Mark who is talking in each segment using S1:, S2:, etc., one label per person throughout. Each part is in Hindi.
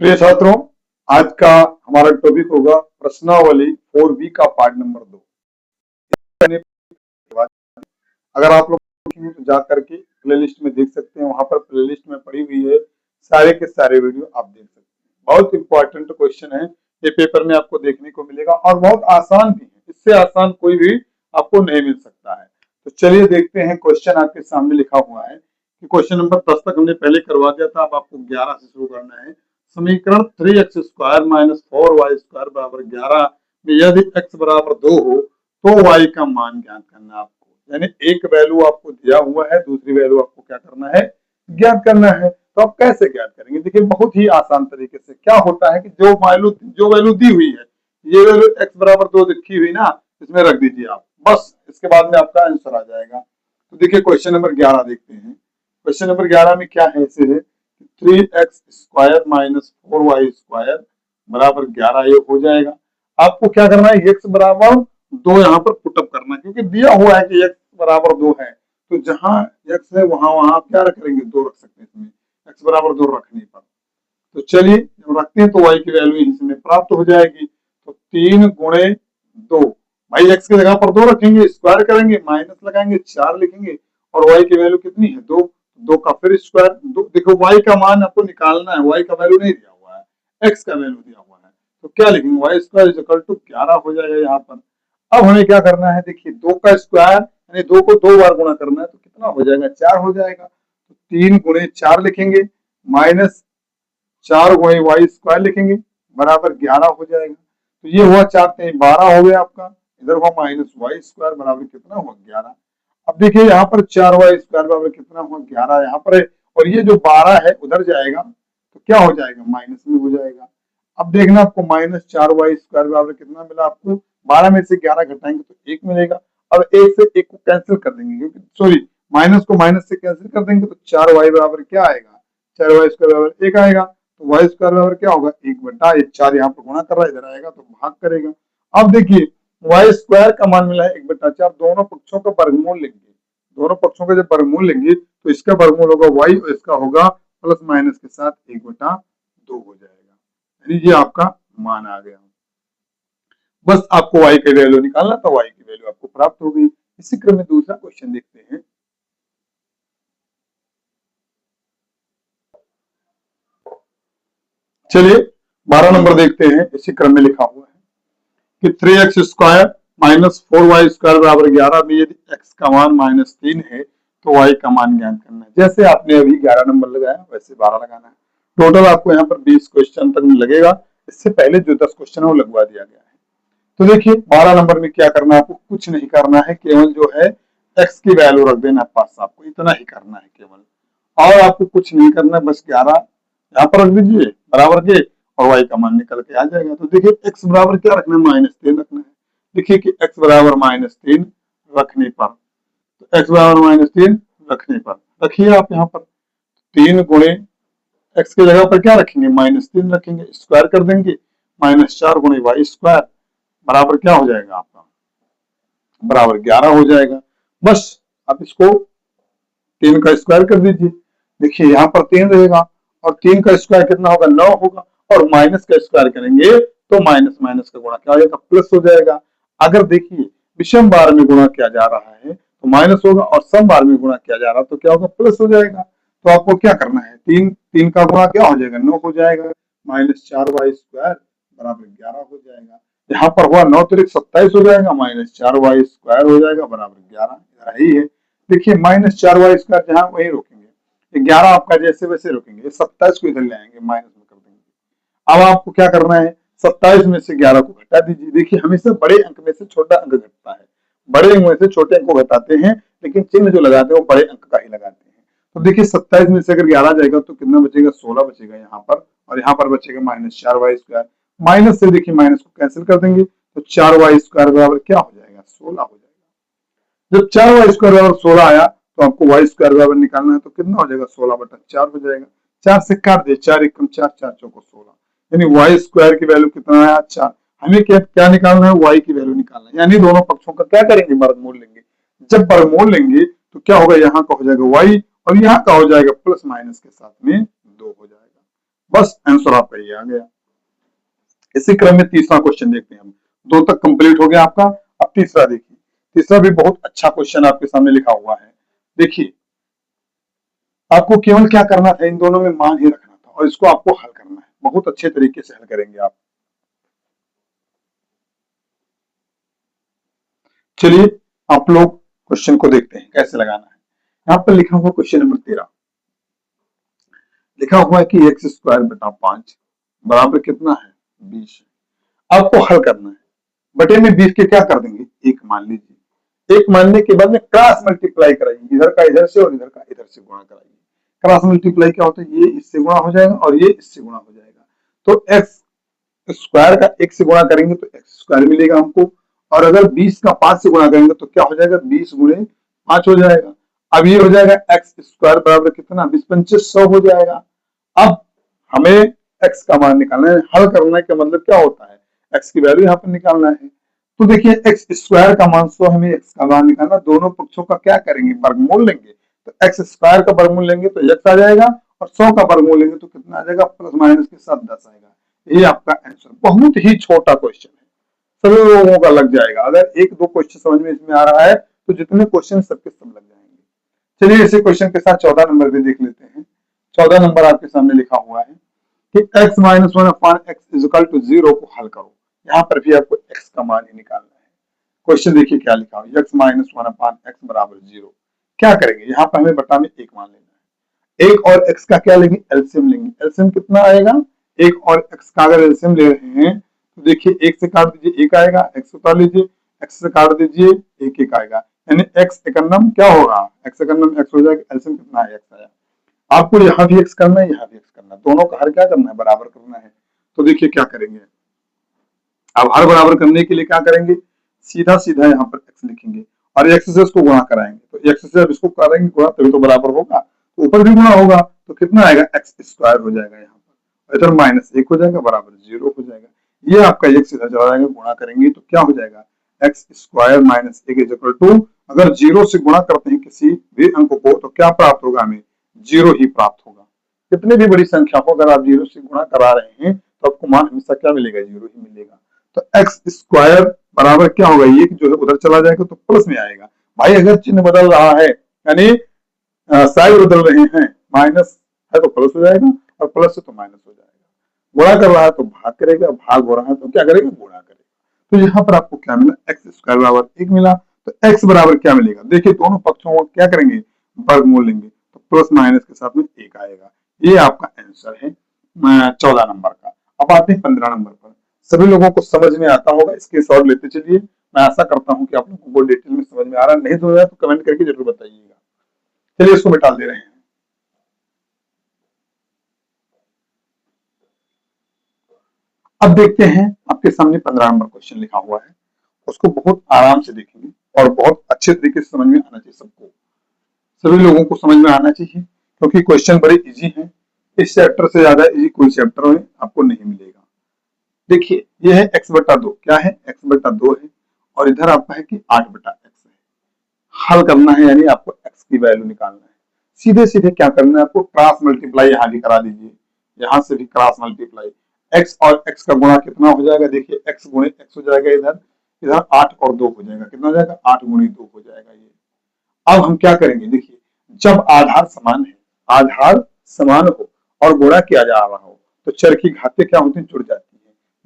S1: प्रिय छात्रों, आज का हमारा टॉपिक होगा प्रश्नावली 4B का पार्ट नंबर 2। अगर आप लोग तो जा करके प्लेलिस्ट में देख सकते हैं, वहां पर प्लेलिस्ट में पड़ी हुई है, सारे के सारे वीडियो आप देख सकते हैं। बहुत इंपॉर्टेंट क्वेश्चन है, ये पेपर में आपको देखने को मिलेगा और बहुत आसान भी है, इससे आसान कोई भी आपको नहीं मिल सकता है। तो चलिए देखते हैं, क्वेश्चन आपके सामने लिखा हुआ है कि क्वेश्चन नंबर 10 तक हमने पहले करवा दिया था, अब आपको 11 से शुरू करना है। समीकरण 3x square minus 4y square बराबर 11 में यदि x बराबर 2 हो तो y का मान ज्ञात करना है आपको। यानी एक वैल्यू आपको दिया हुआ है, दूसरी वैल्यू आपको क्या करना है, ज्ञात करना है। तो आप कैसे ज्ञात करेंगे? देखिए बहुत ही आसान तरीके से। क्या होता है कि जो वैल्यू दी हुई है, ये वैल्यू x बराबर 2 लिखी हुई ना, इसमें रख दीजिए आप, बस इसके बाद में आपका आंसर आ जाएगा। तो देखिए क्वेश्चन नंबर 11 देखते हैं। क्वेश्चन नंबर 11 में क्या है, ऐसे है 3x square minus 4y square बराबर 11 ये हो जाएगा। आपको क्या करना है, x बराबर 2 यहाँ पर पुटअप करना है, क्योंकि दिया हुआ है कि x बराबर 2 है, तो जहां x है वहां आप क्या करेंगे, 2 रख सकते हैं इसमें, x बराबर 2 रखने पर। तो चलिए जब रखते हैं तो y की वैल्यू इसमें प्राप्त हो जाएगी। तो 3 गुणे 2, भाई x की जगह पर 2 रखेंगे, स्क्वायर करेंगे, माइनस लगाएंगे, 4 लिखेंगे और y की वैल्यू कितनी है, 2। 2 का फिर स्क्वायर, देखो y का मान आपको निकालना है, y का वैल्यू नहीं दिया हुआ है, x का वैल्यू दिया हुआ है। तो क्या लिखेंगे, y square is equal to 11 हो जाएगा यहाँ पर। अब हमें क्या करना है, देखिए 2 का स्क्वायर यानी 2 को 2 बार गुणा करना है, तो कितना हो जाएगा, 4 हो जाएगा। तो 3 गुणे 4 लिखेंगे, माइनस 4 गुणे वाई स्क्वायर लिखेंगे, बराबर 11 हो जाएगा। तो ये हुआ 4 3 12 हो गया आपका, इधर हुआ माइनस वाई स्क्वायर बराबर कितना हुआ, 11। अब देखिए यहाँ पर 4y स्क्वायर बराबर कितना हुआ, 11 यहाँ पर है, और ये जो 12 है उधर जाएगा तो क्या हो जाएगा, माइनस में हो जाएगा। अब देखना आपको माइनस 4y स्क्वायर बराबर कितना मिला आपको, 12 में से 11 घटाएंगे तो 1 मिलेगा। अब 1 से 1 को कैंसिल कर देंगे, क्योंकि सॉरी माइनस को माइनस से कैंसिल कर देंगे तो 4y बराबर क्या आएगा, 4y स्क्वायर बराबर 1 आएगा। तो y स्क्वायर बराबर क्या होगा, 1 बटा 1, 4 यहाँ पर गुणा कर रहा है, इधर आएगा तो भाग करेगा। अब देखिए वाई स्क्वायर का मान मिला है 1/4, दोनों पक्षों का वर्गमूल लेंगे, दोनों पक्षों का जब वर्गमूल लेंगे तो इसका वर्गमूल होगा y और इसका होगा प्लस माइनस के साथ 1/2 हो जाएगा, यानी ये आपका मान आ गया। बस आपको y की वैल्यू निकालना था, y की वैल्यू आपको प्राप्त हो गई। इसी क्रम में दूसरा क्वेश्चन देखते हैं। चलिए 12 नंबर देखते हैं, इसी क्रम में लिखा हुआ है कि 3x square minus 4y square बराबर 11 में यदि x का मान -3 है तो y का मान ज्ञात करना है। जैसे आपने अभी 11 नंबर लगाया वैसे 12 लगाना है। टोटल आपको यहाँ पर 20 क्वेश्चन तक लगेगा, इससे पहले जो 10 क्वेश्चन है वो लगवा दिया गया है। तो देखिए 12 नंबर में क्या करना है, आपको कुछ नहीं करना है, केवल जो है x की वैल्यू रख देना है पास, आपको इतना ही करना है केवल, और आपको कुछ नहीं करना है। बस 11 यहाँ पर रख दीजिए बराबर के, और y का मान निकल के आ जाएगा। तो देखिए x बराबर क्या रखना है, -3 रखना है। देखिए कि x बराबर -3 रखने पर, तो x बराबर -3 रखने पर रखिए आप यहाँ पर 3 गुणे x की जगह पर क्या रखेंगे, -3 रखेंगे, स्क्वायर कर देंगे, -4 गुणे वाई स्क्वायर बराबर क्या हो जाएगा आपका, बराबर 11 हो जाएगा। बस आप इसको 3 का स्क्वायर कर दीजिए। देखिए यहाँ पर 3 रहेगा और 3 का स्क्वायर कितना होगा, 9 होगा, और माइनस का स्क्वायर करेंगे तो माइनस माइनस का गुणा क्या हो जाएगा, प्लस हो जाएगा। अगर देखिए विषम बार में गुणा किया जा रहा है तो माइनस होगा, और सम बार में गुणा किया जा रहा है तो क्या होगा, प्लस हो जाएगा। तो आपको क्या करना है, 3 का गुणा क्या हो जाएगा, 9 हो जाएगा, -4y स्क्वायर बराबर 11 हो जाएगा। यहाँ पर हुआ 9 त्रिक 27 हो जाएगा, -4y स्क्वायर हो जाएगा बराबर 11 ही है। देखिए -4y स्क्वायर जहाँ वही रोकेंगे, 11 आपका जैसे वैसे रोकेंगे, 27 को इधर ले आएंगे, माइनस में कर देंगे। अब आपको क्या करना है, 27 में से 11 को घटा दीजिए। देखिए हमेशा बड़े अंक में से छोटा अंक घटता है, बड़े अंक में से छोटे अंक को घटाते हैं, लेकिन चिन्ह जो लगाते हैं वो बड़े अंक का ही लगाते हैं। तो देखिए 27 में से अगर 11 जाएगा तो कितना बचेगा, 16 बचेगा यहाँ पर, और यहाँ पर बचेगा -4y स्क्वायर। माइनस से देखिए माइनस को कैंसिल कर देंगे तो 4y स्क्वायर बराबर क्या हो जाएगा, 16 हो जाएगा। जब 4y स्क्वायर बराबर 16 आया तो आपको y स्क्वायर बराबर निकालना है, तो कितना हो जाएगा, 16/4 हो जाएगा। 4 से काट दे, 4 एकम 4, 4 चौको 16, यानी y स्क्वायर की वैल्यू कितना आया, 4। हमें क्या निकालना है, y की वैल्यू निकालना है, यानी दोनों पक्षों का क्या करेंगे, वर्गमूल लेंगे। जब वर्गमूल लेंगे तो क्या होगा, यहाँ का हो जाएगा y और यहाँ का हो जाएगा प्लस माइनस के साथ में 2 हो जाएगा। बस आंसर आपका ये आ गया। इसी क्रम में तीसरा क्वेश्चन देखते हैं हम। दो तक कंप्लीट हो गया आपका, अब तीसरा देखिए। तीसरा भी बहुत अच्छा क्वेश्चन आपके सामने लिखा हुआ है। देखिए आपको केवल क्या करना था, इन दोनों में मान ही रखना था और इसको आपको हल करना है। बहुत अच्छे तरीके से हल करेंगे आप। चलिए आप लोग क्वेश्चन को देखते हैं कैसे लगाना है। यहाँ पर लिखा हुआ क्वेश्चन नंबर 13 लिखा हुआ है कि एक्स स्क्वायर बटा 5 बराबर कितना है 20 है। आपको हल करना है। बटे में 20 के क्या कर देंगे, एक मान लीजिए। एक मानने के बाद में क्रॉस मल्टीप्लाई कराइए, इधर का इधर से और इधर का इधर से गुणा कराइए। क्रॉस मल्टीप्लाई क्या होता है, ये इससे गुणा हो जाएगा और ये इससे गुणा हो जाएगा। तो एक्स स्क्वायर का एक से गुणा करेंगे तो एक्स स्क्वायर मिलेगा हमको, और अगर 20 का 5 से गुणा करेंगे तो क्या हो जाएगा, 20 गुणे 5 हो जाएगा। अब ये हो जाएगा एक्स स्क्वायर बराबर कितना, 20 पंचे 100 हो जाएगा। अब हमें एक्स का मान निकालना है। हल करने का मतलब क्या होता है, एक्स की वैल्यू यहाँ पर निकालना है। तो देखिए एक्स स्क्वायर का मान 100, हमें एक्स का मान निकालना। दोनों पक्षों का क्या करेंगे, वर्गमूल लेंगे। तो एक्स स्क्वायर का वर्गमूल लेंगे तो एक्स आ जाएगा, और 100 का वर्गमूल लेंगे तो कितना आ जाएगा, प्लस माइनस के साथ 10 आएगा। ये आपका आंसर। बहुत ही छोटा क्वेश्चन है, सभी लोगों का लग जाएगा। अगर एक दो क्वेश्चन समझ में इसमें आ रहा है तो जितने क्वेश्चन सबके सब लग जाएंगे। चलिए इसी क्वेश्चन के साथ 14 नंबर भी देख लेते हैं। 14 नंबर आपके सामने लिखा हुआ है कि x minus one upon x is equal to 0 को हल करो। यहाँ पर भी आपको x का मान ही निकालना है। क्वेश्चन देखिए क्या लिखा हुआ है, x minus one upon x बराबर 0। क्या करेंगे, यहाँ पर हमें बटा में एक मान लेना है। एक और x का क्या लेंगे, एलसीएम लेंगे। एलसीएम कितना आएगा, एक और x का अगर एलसीएम ले रहे हैं तो देखिए एक से काट दीजिए एक आएगा, x उतार लीजिए, x से काट दीजिए एक एक आएगा, यानी x एकन्नम क्या होगा, x एकन्नम x हो जाएगा। एलसीएम कितना है, x आया। आपको यहाँ भी x करना है, यहाँ भी x करना है, दोनों का हर क्या करना है, बराबर करना है। तो देखिए क्या करेंगे, अब हर बराबर करने के लिए क्या करेंगे, सीधा सीधा यहाँ पर x लिखेंगे और x से इसको गुणा कराएंगे। तो x से अब इसको करेंगे गुणा तभी तो बराबर होगा, तो ऊपर भी गुणा होगा तो कितना आएगा, एक्स स्क्वायर हो जाएगा यहाँ पर, इधर माइनस 1 हो जाएगा बराबर 0 हो जाएगा। ये आपका एक सीधा चला जाएगा, गुणा करेंगे तो क्या हो जाएगा, x square minus 1 is equal to, अगर 0 से गुणा करते हैं किसी भी अंक को तो क्या प्राप्त होगा, हमें 0 ही प्राप्त होगा। कितनी भी बड़ी संख्या को अगर आप 0 से गुणा करा रहे हैं तो आपको मान हमेशा क्या मिलेगा, 0 ही मिलेगा। तो एक्स स्क्वायर बराबर क्या होगा, ये जो है उधर चला जाएगा तो प्लस में आएगा। भाई अगर चिन्ह बदल रहा है यानी साइड बदल रहे हैं, माइनस है तो प्लस हो जाएगा और प्लस है तो माइनस हो जाएगा। गुणा कर रहा है तो भाग करेगा, भाग हो रहा है तो क्या करेगा, गुणा करेगा। तो यहाँ पर आपको क्या मिला, एक्स स्क्वायर बराबर 1 मिला। तो एक्स बराबर क्या मिलेगा, देखिए दोनों पक्षों को क्या करेंगे, वर्गमूल लेंगे तो प्लस माइनस के साथ में 1 आएगा। ये आपका आंसर है 14 नंबर का। अब आते हैं 15 नंबर पर। सभी लोगों को समझ में आता होगा, इसके शॉर्ट लेते चलिए। मैं आशा करता हूँ कि आप लोगों को डिटेल में समझ में आ रहा है, नहीं समझ रहा तो कमेंट करके जरूर बताइएगा। चलिए इसको मिटा दे रहे हैं। अब देखते हैं आपके सामने 15 नंबर क्वेश्चन लिखा हुआ है, उसको बहुत आराम से देखेंगे और बहुत अच्छे तरीके से समझ में आना चाहिए सबको, सभी लोगों को समझ में आना चाहिए, क्योंकि क्वेश्चन बड़े इजी हैं। इस चैप्टर से ज्यादा इजी कोई चैप्टर में आपको नहीं मिलेगा। देखिए ये है x बटा 2, क्या है, x बटा 2 है, और इधर आपका है कि 8 बटा x है। हल करना है यानी आपको x की वैल्यू निकालना है। सीधे सीधे क्या करना है, आपको क्रॉस मल्टीप्लाई यहाँ भी करा दीजिए, यहाँ से भी क्रॉस मल्टीप्लाई। x और x का गुणा कितना हो जाएगा, देखिए x गुणे x हो जाएगा, इधर इधर 8 और 2 हो जाएगा, कितना हो जाएगा, 8 गुणे 2 हो जाएगा ये। अब हम क्या करेंगे, देखिए जब आधार समान है, आधार समान हो और गुणा किया जा रहा हो तो चर की घातें क्या होती है, जुड़ जाती है।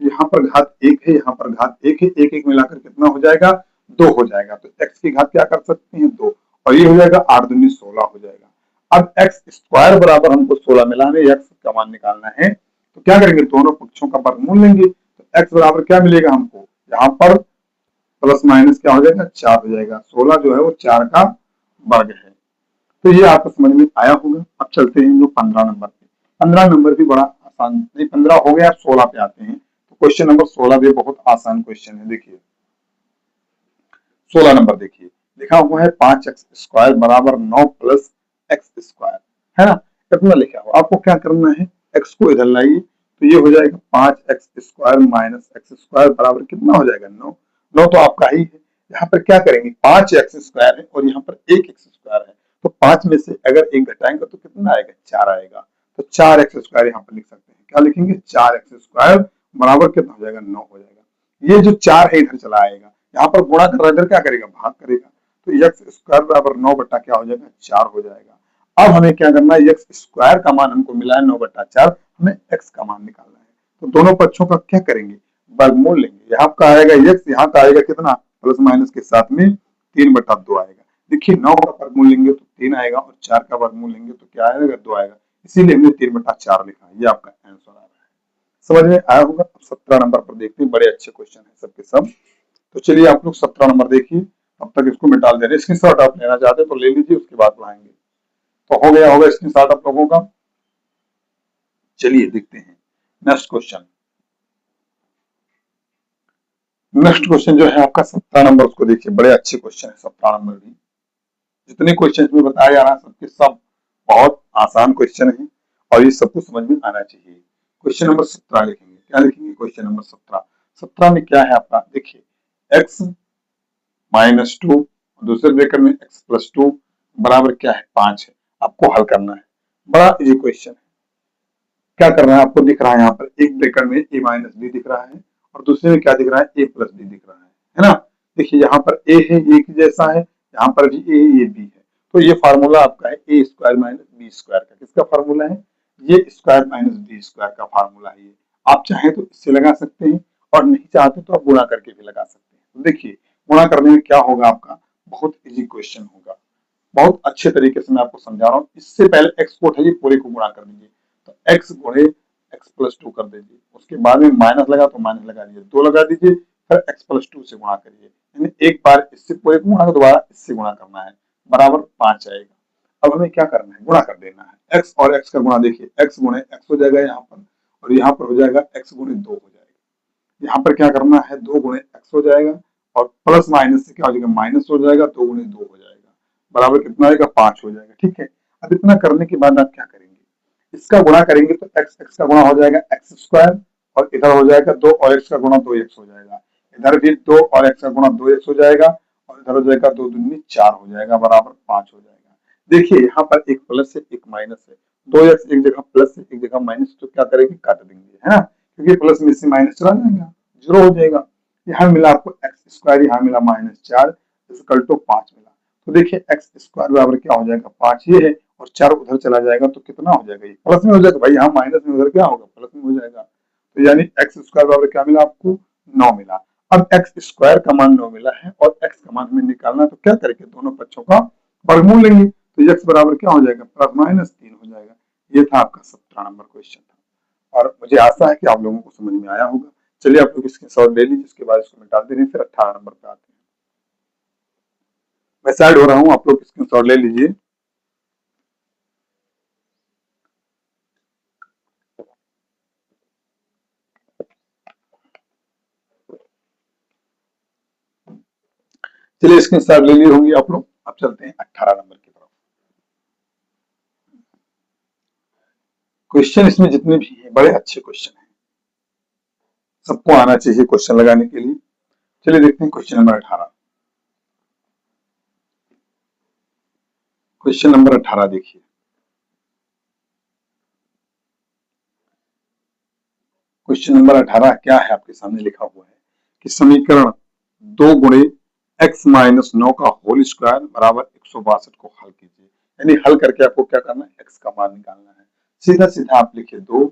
S1: यहाँ पर घात 1 है, यहाँ पर घात 1 है, एक एक मिलाकर कितना हो जाएगा, 2 हो जाएगा। तो x की घात क्या कर सकते हैं, 2, और ये हो जाएगा 8 दूनी 16 हो जाएगा। अब एक्स स्क्वायर बराबर हमको 16 मिला, हमें x का मान निकालना है। तो क्या करेंगे, दोनों पक्षों का वर्गमूल लेंगे। तो x बराबर क्या मिलेगा हमको, यहाँ पर प्लस माइनस क्या हो जाएगा, 4 हो जाएगा। 16 जो है वो 4 का वर्ग है। तो ये आपको समझ में आया होगा। अब चलते हैं हम लोग 15 नंबर पे। 15 नंबर भी बड़ा आसान, नहीं 15 हो गया, 16 पे आते हैं। तो क्वेश्चन नंबर 16 भी बहुत आसान क्वेश्चन है। देखिए 16 नंबर देखिए, लिखा हुआ है 5x स्क्वायर बराबर 9 प्लस एक्स स्क्वायर, है ना। कितना लिखा हुआ, आपको क्या करना है, x को इधर लाइए तो ये हो जाएगा 5x square minus x square बराबर कितना हो जाएगा, 9। 9 तो आपका ही है। यहाँ पर क्या करेंगे, 5x स्क्वायर है और यहाँ पर 1x स्क्वायर है, तो 5 में से अगर 1 घटाएंगे तो कितना आएगा, 4 आएगा। तो 4x स्क्वायर यहाँ पर लिख सकते हैं। क्या लिखेंगे 4x² बराबर कितना हो जाएगा 9 हो जाएगा। ये जो 4 है इधर चला आएगा, यहाँ पर गुणा कर रहा है इधर क्या करेगा भाग करेगा, तो x² बराबर 9 बट्टा क्या हो जाएगा 4 हो जाएगा। अब हमें क्या करना है x² का मान हमको मिला है 9 बट्टा 4, हमें x का मान निकालना है। तो दोनों पक्षों का क्या करेंगे वर्गमूल लेंगे, यहाँ का आएगा x, यहाँ का आएगा कितना प्लस माइनस के साथ में 3/2 आएगा। देखिए 9 का वर्गमूल लेंगे तो 3 आएगा और 4 का वर्गमूल लेंगे तो क्या आएगा 2 आएगा, इसीलिए हमने 3/4 लिखा है। ये आपका आंसर आ रहा है, समझ में आया होगा। 17 नंबर पर देखते हैं, बड़े अच्छे क्वेश्चन है सबके सब। तो चलिए आप लोग 17 नंबर देखिए, तब तक इसको मिटा दे रहे। स्क्रीनशॉट आप लेना चाहते हैं तो ले लीजिए, उसके बाद पढ़ाएंगे। तो हो गया होगा स्क्रीनशॉट आप लोगों का। चलिए देखते हैं नेक्स्ट क्वेश्चन। नेक्स्ट क्वेश्चन जो है आपका 17 नंबर, उसको देखिए, बड़े अच्छे क्वेश्चन है 17 नंबर भी। जितने क्वेश्चन में बताया जा रहा है सबके सब बहुत आसान क्वेश्चन है और ये सबको समझ में आना चाहिए। क्वेश्चन नंबर 17 लिखेंगे, क्या लिखेंगे क्वेश्चन नंबर 17। 17 में क्या है आपका, देखिए x माइनस 2 दूसरे ब्रैकेट में x प्लस 2 बराबर क्या है 5 है, आपको हल करना है। बड़ा इजी क्वेश्चन है। क्या करना है आपको दिख रहा है यहाँ पर एक ब्रैकेट में a माइनस बी दिख रहा है और दूसरे में क्या दिख रहा है a प्लस बी दिख रहा है ना। देखिए यहाँ पर a है, a की जैसा है, यहाँ पर भी a ये b है, तो ये फार्मूला आपका है a² माइनस b² का। किसका फार्मूला है, ये स्क्वायर माइनस b² का फार्मूला है। ये आप चाहे तो इससे लगा सकते हैं और नहीं चाहते तो आप गुणा करके भी लगा सकते हैं। तो देखिए गुणा करने में क्या होगा आपका, बहुत इजी क्वेश्चन होगा, बहुत अच्छे तरीके से मैं आपको समझा रहा हूँ। इससे पहले x को उठाइए, पूरे को गुणा कर दीजिए, तो x गुणे x प्लस 2 कर दीजिए, उसके बाद में माइनस लगा तो माइनस लगा दीजिए, 2 लगा दीजिए, फिर x प्लस 2 से गुणा करिए, यानी एक बार इससे पूरे को गुणा, दोबारा इससे गुणा करना है, बराबर 5 आएगा। अब हमें क्या करना है, गुणा कर देना है। x और x का गुणा देखिए, x गुणे x हो जाएगा यहाँ पर, और यहाँ पर हो जाएगा x गुणे 2 हो जाएगा। यहाँ पर क्या करना है 2 गुणे x हो जाएगा और प्लस माइनस से क्या हो जाएगा माइनस हो जाएगा, 2 गुणे 2 हो जाएगा, बराबर कितना आएगा 5 हो जाएगा। ठीक है, अब इतना करने के बाद आप क्या करेंगे, इसका गुणा करेंगे तो x का गुणा हो जाएगा x² और इधर हो जाएगा 2 और x का गुणा 2x हो जाएगा, इधर भी 2 और x का गुणा 2x हो जाएगा और इधर हो जाएगा 2 दूनी 4 हो जाएगा, बराबर 5 हो जाएगा। देखिए यहाँ पर एक प्लस है एक माइनस है, 2x एक जगह प्लस है एक जगह माइनस, तो क्या करेंगे काट देंगे, है ना, क्योंकि प्लस में से माइनस चला जाएगा, 0 हो जाएगा। यहाँ मिला आपको x², यहाँ मिला -4 इक्वल टू 5 मिला। तो देखिए x² बराबर क्या हो जाएगा 5 ये है और 4 उधर चला जाएगा तो कितना हो जाएगा, ये प्लस में हो जाएगा भाई, यहाँ माइनस में उधर क्या होगा प्लस में हो जाएगा। तो यानी x² बराबर क्या मिला आपको 9 मिला। अब x² का मान 9 मिला है और x का मान हमें निकालना है, तो क्या करेंगे दोनों पक्षों का वर्गमूल लेंगे, तो x बराबर क्या हो जाएगा +-3 हो जाएगा। ये था आपका 17 नंबर क्वेश्चन था और मुझे आशा है कि आप लोगों को समझ में आया होगा। चलिए आप लोग इसके सॉल्व ले लीजिए, उसके बाद इसको मिटा दे रहे हैं, फिर 18 नंबर पे आते हैं। मैं साइड हो रहा हूँ, आप लोग इसके सॉल्व ले लीजिए। चलिए इसके साथ ले लिए होंगे आप लोग। अब चलते हैं 18 नंबर की तरफ। क्वेश्चन इसमें जितने भी हैं बड़े अच्छे क्वेश्चन हैं, सबको आना चाहिए क्वेश्चन लगाने के लिए। चलिए देखते हैं क्वेश्चन नंबर 18। क्वेश्चन नंबर 18 देखिए, क्वेश्चन नंबर 18 क्या है आपके सामने लिखा हुआ है कि समीकरण 2 गुणे x माइनस 9 का होल स्क्वायर बराबर 162 को हल कीजिए। यानी हल करके आपको क्या करना है, x का मान निकालना है। सीधा सीधा आप लिखिए 2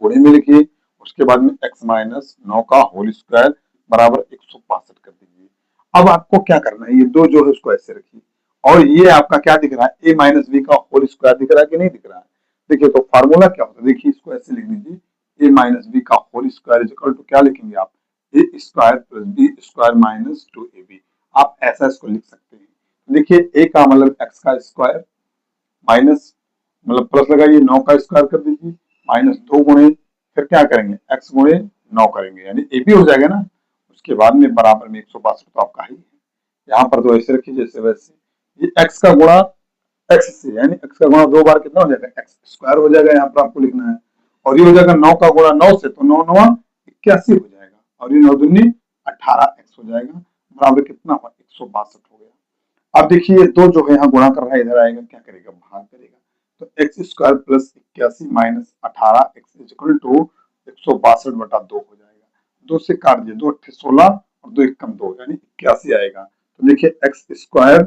S1: गुणे में लिखिए, उसके बाद में x माइनस 9 का होल स्क्वायर बराबर 162 कर दीजिए। अब आपको क्या करना है, ये 2 जो है उसको ऐसे रखिए और ये आपका क्या दिख रहा है a माइनस बी का होल स्क्वायर दिख रहा है कि नहीं दिख रहा है। देखिए तो फार्मूला क्या होता है, देखिए इसको ऐसे लिख दीजिए, a माइनस बी का होल स्क्वायर इक्वल टू क्या लिखेंगे आप, a square plus b square minus 2ab। आप ऐसा इसको लिख सकते हैं। देखिए a का मतलब x का स्क्वायर माइनस मतलब प्लस लगाइए 9 का स्क्वायर कर दीजिए माइनस 2 गुणे फिर क्या करेंगे x गुणे 9 करेंगे, यानी ए भी हो जाएगा ना। उसके बाद में बराबर में 162 तो आपका ही है, यहाँ पर तो ऐसे रखिए जैसे वैसे। ये x का गुणा x से, यानी x का गुणा 2 बार कितना हो जाएगा x स्क्वायर हो जाएगा, यहाँ पर आपको लिखना है। और ये हो जाएगा 9 का गुणा 9 से, तो 9 9 81 हो जाएगा और ये 9 दूनी 18x हो जाएगा, बराबर कितना हुआ 162 हो गया। अब देखिए 2 जो है यहाँ गुणा कर रहा है, इधर आएगा क्या करेगा भाग करेगा, तो x² plus 81 minus 18 x equal to 162/2 हो जाएगा। 2 से काट दिए, 2 8 16 और 2 1 2 यानी 81 आएगा। तो देखिए एक्स स्क्वायर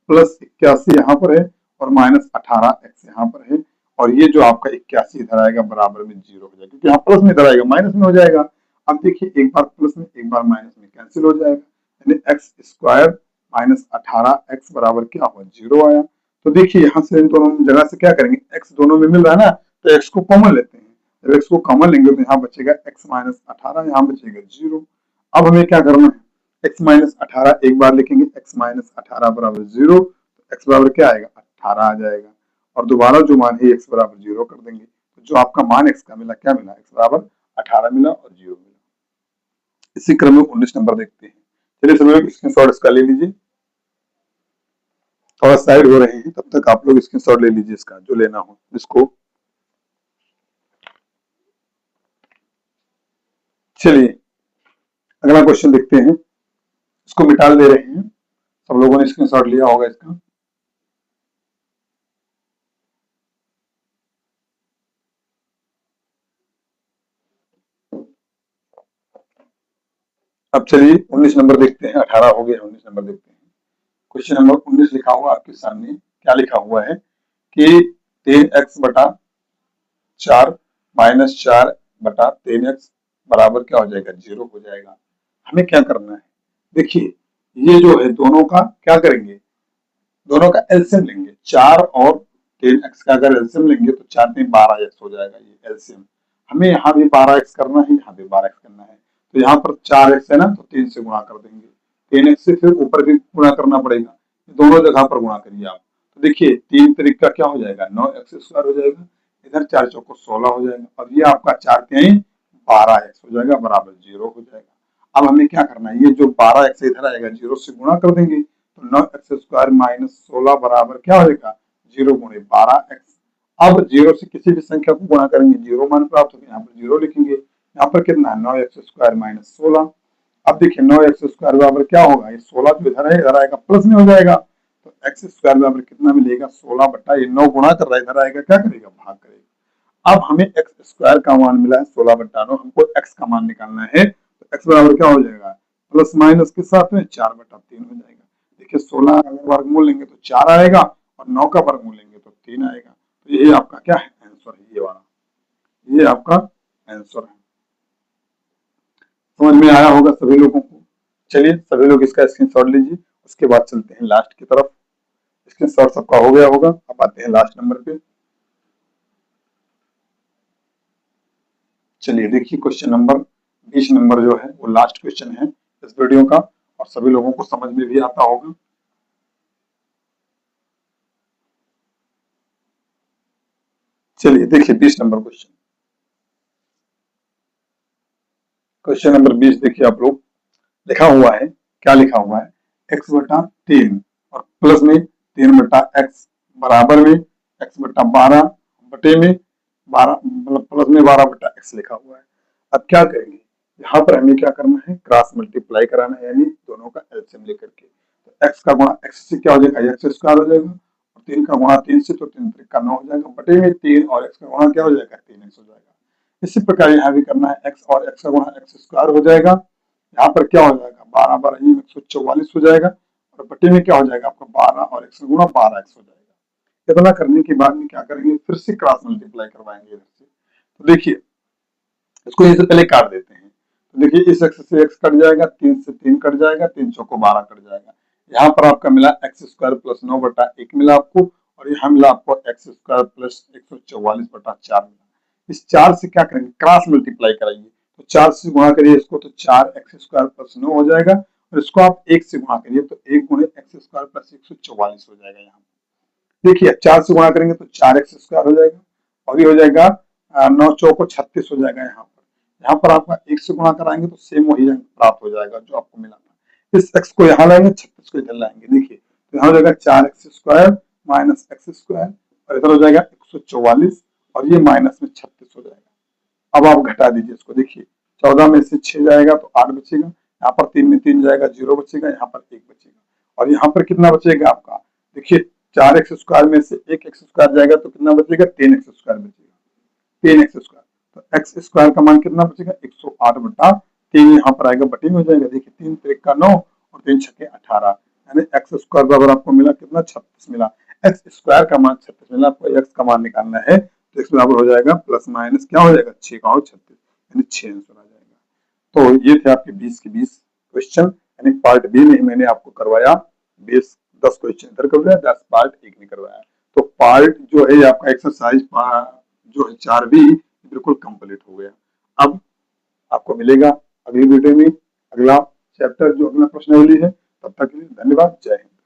S1: प्लस 81 यहाँ पर है और माइनस 18 एक्स यहाँ पर है, और ये जो आपका 81 इधर आएगा बराबर में 0 हो जाएगा, क्योंकि यहाँ प्लस में इधर आएगा माइनस में हो जाएगा। अब देखिए एक बार प्लस में एक बार माइनस में कैंसिल हो जाएगा, यानी एक्स स्क्वायर माइनस 18 एक्स बराबर क्या हुआ 0 आया। तो देखिए यहाँ से इन दोनों जगह से क्या करेंगे, एक्स दोनों में मिल रहा है ना, तो एक्स को कॉमन लेते हैं। जब एक्स को कॉमन लेंगे तो यहाँ बचेगा एक्स माइनस 18, यहाँ बचेगा 0। अब हमें क्या करना है, एक्स माइनस 18 एक बार लिखेंगे, एक्स माइनस 18 बराबर 0, तो एक्स बराबर क्या आएगा 18 आ जाएगा, और दोबारा जो मान है एक्स बराबर 0 कर देंगे, तो जो आपका मान एक्स का मिला क्या मिला, एक्स बराबर 18 मिला और 0 मिला। इसी क्रम में 19 नंबर देखते हैं। चलिए सभी लोग स्क्रीनशॉट इसका ले लीजिए, थोड़ा साइड हो रहे हैं तब तक आप लोग स्क्रीनशॉट ले लीजिए इसका जो लेना हो जिसको। चलिए अगला क्वेश्चन देखते हैं, इसको मिटा दे रहे हैं, सब लोगों ने स्क्रीनशॉट लिया होगा इसका। अब चलिए 19 नंबर देखते हैं, 18 हो गया, 19 नंबर देखते हैं। क्वेश्चन नंबर 19 लिखा हुआ आपके सामने, क्या लिखा हुआ है कि 3x बटा 4 माइनस 4 बटा 3x बराबर क्या हो जाएगा 0 हो जाएगा। हमें क्या करना है, देखिए ये जो है दोनों का क्या करेंगे, दोनों का एलसीएम लेंगे। 4 और 3x का अगर एलसीएम लेंगे तो 4 में 12x हो जाएगा, ये एलसीएम। हमें यहाँ भी 12x करना है, यहाँ भी 12x करना है, तो यहाँ पर 4x है ना, तो 3 से गुणा कर देंगे, 3x से फिर ऊपर भी गुणा करना पड़ेगा, दोनों जगह पर गुणा करिए आप। तो देखिए 3 तरीक का क्या हो जाएगा 9x² हो जाएगा, इधर 4 चौको 16 हो जाएगा, और ये आपका 4 के 12x हो जाएगा बराबर 0 हो जाएगा। अब हमें क्या करना है, ये जो 12x इधर आएगा 0 से गुणा कर देंगे, तो 9x² माइनस 16 बराबर क्या हो जाएगा 0 गुणे 12x। अब 0 से किसी भी संख्या को गुणा करेंगे 0 मान प्राप्त होगा, यहाँ पर 0 लिखेंगे, यहाँ पर कितना है 9x² माइनस 16। अब देखिए 9x² बराबर क्या होगा, ये 16 जो इधर है इधर आएगा प्लस में हो जाएगा, तो x² बराबर कितना मिलेगा 16 बटा ये 9 गुणा कर रहा है इधर आएगा क्या करेगा भाग करेगा। अब हमें x² का मान मिला है 16 बटा 9, हमको x का मान निकालना है, तो x बराबर क्या हो जाएगा प्लस माइनस के साथ में 4 बटा 3 हो जाएगा। देखिए 16 अगर वर्गमूल लेंगे तो 4 आएगा, और 9 का वर्गमूल लेंगे तो 3 आएगा, तो ये आपका क्या है आंसर है, ये वाला ये आपका आंसर है। समझ में आया होगा सभी लोगों को। चलिए सभी लोग इसका स्क्रीनशॉट लीजिए, उसके बाद चलते हैं लास्ट की तरफ। स्क्रीनशॉट सबका हो गया होगा, अब आते हैं लास्ट नंबर पे। चलिए देखिए क्वेश्चन नंबर 20 नंबर जो है वो लास्ट क्वेश्चन है इस वीडियो का, और सभी लोगों को समझ में भी आता होगा। चलिए देखिए 20 नंबर क्वेश्चन, क्वेश्चन नंबर 20 देखिए आप लोग, लिखा हुआ है, क्या लिखा हुआ है x बटा 3 और प्लस में 3 बटा x बराबर में x बटा 12 बटे में 12 मतलब प्लस में 12 बटा x लिखा हुआ है। अब क्या करेंगे, यहाँ पर हमें क्या करना है क्रॉस मल्टीप्लाई कराना है, यानी दोनों का एलसीएम लेकर के। तो x का गुणा x से क्या हो जाएगा x² हो जाएगा, और 3 का गुणा 3 से तो 3 3 का 9 हो जाएगा, बटे में 3 और x का गुणा क्या हो जाएगा 3x हो जाएगा। इसी प्रकार यहाँ भी करना है, x और x का गुणा x² हो जाएगा, यहाँ पर क्या हो जाएगा 12 12 144 हो जाएगा, और बटे में क्या हो जाएगा आपका 12 और x का गुणा 12x हो जाएगा। इतना करने के बाद में क्या करेंगे, फिर से क्रॉस मल्टीप्लाई करवाएंगे इधर से। तो देखिए इसको इससे पहले काट देते हैं, तो देखिए इस x से x कट जाएगा, 3 से 3 कट जाएगा, 3 चौको 12 कट जाएगा, यहाँ पर आपका मिला x² प्लस 9 बटा 1 मिला आपको, और यहाँ मिला आपको x² प्लस 144 बटा 4 मिला। इस 4 से क्या करेंगे क्रॉस मल्टीप्लाई कराइए, तो 4 से गुणा करिए इसको तो 4x² प्लस 9 हो जाएगा, और इसको आप 1 से गुणा करिए तो 1 गुणे x² प्लस 144 हो जाएगा। यहाँ देखिए 4 से गुणा करेंगे तो 4x² हो जाएगा, और ये हो जाएगा 9 चौको 36 हो जाएगा। यहाँ पर आपका 1 से गुणा कराएंगे तो सेम वही अंक प्राप्त हो जाएगा जो आपको मिला था। इस x को यहाँ लाएंगे, 36 को इधर लाएंगे, देखिए तो यहाँ हो जाएगा 4x² माइनस x², और इधर हो जाएगा 144, और ये माइनस में 36 हो जाएगा। अब आप घटा दीजिए इसको, देखिए 14 में से 6 जाएगा तो 8 बचेगा, यहाँ पर 3 में 3 जाएगा 0 बचेगा, यहाँ पर 1 बचेगा, और यहाँ पर कितना बचेगा आपका, देखिए 4x² में से 1 x² जाएगा तो कितना बचेगा 3x² बचेगा, 3x²। तो x² का मान कितना बचेगा 108/3, यहाँ पर आएगा बटे में हो जाएगा। देखिए 3 3 का 9 और 3 6 18, यानी x² बराबर आपको मिला कितना 36 मिला। x² का मान 36 मिला, आपको x का मान निकालना है तो x बराबर हो जाएगा प्लस माइनस क्या हो जाएगा 6 का 36, यानी 6 आंसर आ जाएगा। तो ये थे आपके 20 के 20 क्वेश्चन, यानी पार्ट बी में मैंने आपको करवाया 10 क्वेश्चन इधर करवाया, 10 पार्ट 1 में करवाया। तो पार्ट जो है आपका एक्सरसाइज जो है 4B बिल्कुल कंप्लीट हो गया। अब आपको मिलेगा अगली वीडियो में अगला चैप्टर जो अगला प्रश्नावली है। तब तक के लिए धन्यवाद, जय हिंद।